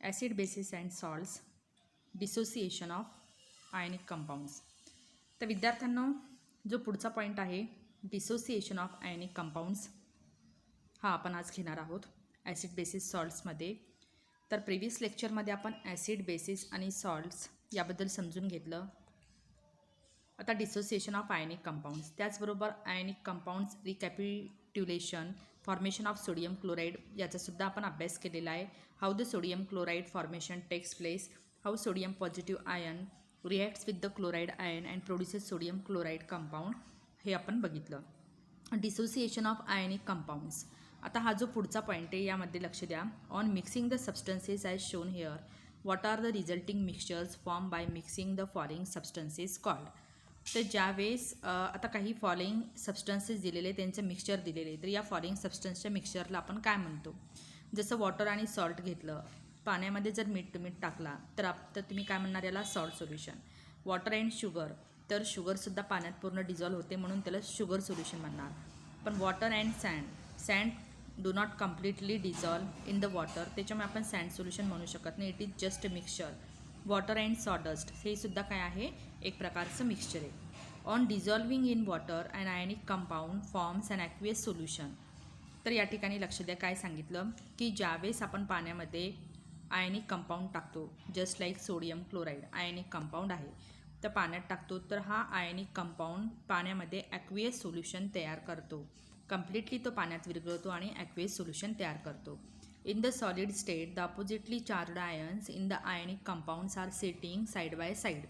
Acid basis and salts, dissociation of ionic compounds. तर विद्यार्थ्यांनो, जो पुढचा पॉईंट आहे डिसोसिएशन ऑफ आयनिक कंपाऊंड्स हा आपण आज घेणार आहोत ॲसिड बेसिस सॉल्ट्समध्ये. तर प्रिव्हियस लेक्चरमध्ये आपण ॲसिड बेसिस आणि सॉल्ट्स याबद्दल समजून घेतलं. आता डिसोसिएशन ऑफ आयनिक कंपाऊंड्स, त्याचबरोबर ionic compounds recapitulation, formation of sodium chloride याचासुद्धा आपण अभ्यास केलेला आहे. How the sodium chloride formation takes place, how sodium positive ion reacts with the chloride ion and produces sodium chloride compound, हे आपण बघितलं. Dissociation of ionic compounds. आता हा जो पुढचा पॉईंट आहे यामध्ये लक्ष द्या. On mixing the substances as shown here, what are the resulting mixtures form by mixing the following substances called. तर ज्यावेळेस आता काही फॉलोइंग सबस्टन्सेस दिलेले, त्यांचं मिक्सचर दिलेले, तर या फॉलोइंग सबस्टन्सच्या मिक्सचरला आपण काय म्हणतो. जसं वॉटर आणि सॉल्ट घेतलं, पाण्यामध्ये जर मीठ टाकला तर तुम्ही काय म्हणणार याला, salt solution. Water and sugar, तर शुगरसुद्धा पाण्यात पूर्ण डिझॉल्व होते म्हणून त्याला शुगर सोल्युशन म्हणणार. पण water and sand do not completely dissolve in the water, त्याच्यामुळे आपण सँड सोल्युशन म्हणू शकत नाही. It is just a mixture. Water and sawdust, हे सुद्धा काय आहे, एक प्रकारचं मिक्सचर आहे. On dissolving in water and ionic compound forms and aqueous solution. तर या ठिकाणी लक्ष द्या, काय सांगितलं की ज्यावेळेस आपण पाण्यामध्ये आयनिक कंपाऊंड टाकतो, जस्ट लाईक सोडियम क्लोराईड आयनिक कंपाऊंड आहे, तर पाण्यात टाकतो, तर हा आयनिक कंपाऊंड पाण्यामध्ये ॲक्वियस सोल्युशन तयार करतो. कम्प्लिटली तो पाण्यात विरघळतो आणि ॲक्वियस सोल्युशन तयार करतो. In the solid state, the oppositely charged ions in the ionic compounds are sitting side by side.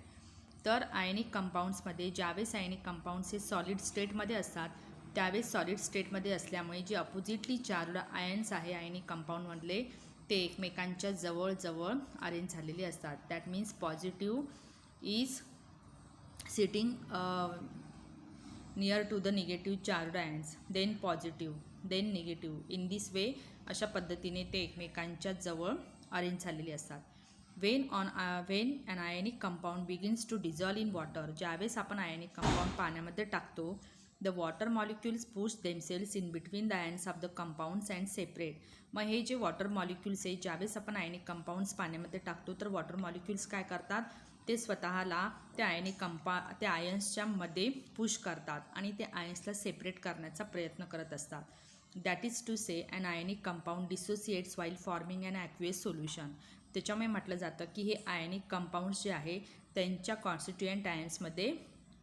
तर आयनिक कंपाऊंड्समध्ये ज्यावेळेस आयनिक कंपाऊंड्स हे सॉलिड स्टेटमध्ये असतात, त्यावेळेस सॉलिड स्टेटमध्ये असल्यामुळे जे अपोजिटली चार्जड आयन्स आहे आयनिक कंपाऊंडमधले, ते एकमेकांच्या जवळजवळ अरेंज झालेले असतात. That means positive is sitting near to the negative charged ions, then positive, then negative. In this way अशा पद्धतीने ते एकमेकांच्या जवळ अरेंज झालेले असतात. When an ionic compound begins to dissolve in water, ज्यावेळेस आपण आयनिक कंपाऊंड पाण्यामध्ये टाकतो, the water molecules push themselves in between the ions of the compounds and separate. मग हे जे वॉटर मॉलिक्युल्स आहे, ज्यावेळेस आपण आयनिक कंपाऊंड्स पाण्यामध्ये टाकतो, तर वॉटर मॉलिक्युल्स काय करतात, ते स्वतःला त्या त्या आयन्सच्या मध्ये पुश करतात आणि ते आयन्सला सेपरेट करण्याचा प्रयत्न करत असतात. That is to say an ionic compound dissociates while forming an aqueous solution. त्याच्यामुळे म्हटलं जातं की हे आयनिक कंपाऊंड्स जे आहे त्यांच्या कॉन्स्टिट्युएंट आयन्समध्ये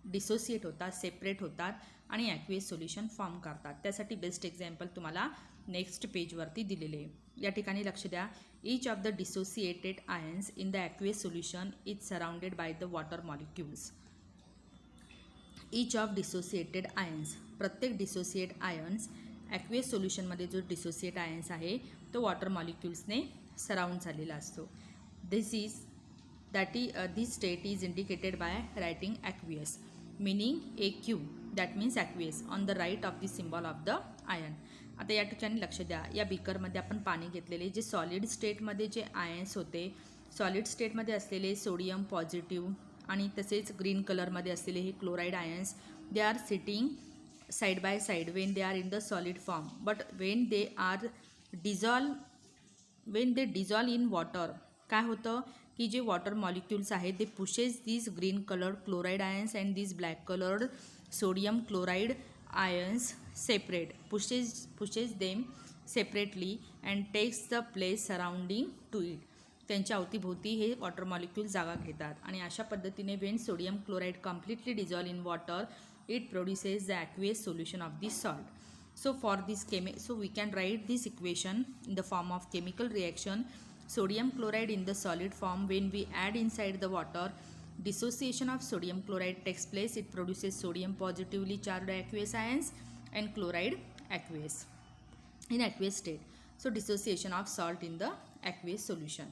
डिसोसिएट होतात, सेपरेट होतात आणि ॲक्वियस सोल्युशन फॉर्म करतात. त्यासाठी बेस्ट एक्झाम्पल तुम्हाला नेक्स्ट पेजवरती दिलेले आहे. या ठिकाणी लक्ष द्या. Each of the dissociated ions in the aqueous solution is surrounded by the water molecules. Each of dissociated ions, प्रत्येक डिसोसिएट आयन्स ॲक्वियस सोल्युशनमध्ये जो डिसोसिएट आयन्स आहे तो वॉटर मॉलिक्युल्सने सराउंड झालेला असतो. This state is indicated by writing aqueous, meaning AQ, that means aqueous, on the right of the symbol of the ion. आता या ठिकाणी लक्ष द्या, या बीकरमध्ये आपण पाणी घेतलेले, जे सॉलिड स्टेटमध्ये जे आयन्स होते, सॉलिड स्टेटमध्ये असलेले सोडियम पॉझिटिव्ह आणि तसेच ग्रीन कलरमध्ये असलेले हे chloride ions, they are sitting side by side when they are in the solid form, but when they dissolve in water, काय होतं की जे वॉटर मॉलिक्युल्स आहेत ते pushes these green colored chloride ions and these black colored sodium chloride ions separate, pushes them separately and takes the place surrounding to it. त्यांच्या अवतीभोवती हे water molecule जागा घेतात आणि अशा पद्धतीने Wien sodium chloride completely dissolve in water, it produces the aqueous solution of the salt. So for this we can write this equation in the form of chemical reaction. Sodium chloride in the solid form, when we add inside the water, dissociation of sodium chloride takes place. It produces sodium positively charged aqueous ions and chloride aqueous in aqueous state. So dissociation of salt in the aqueous solution.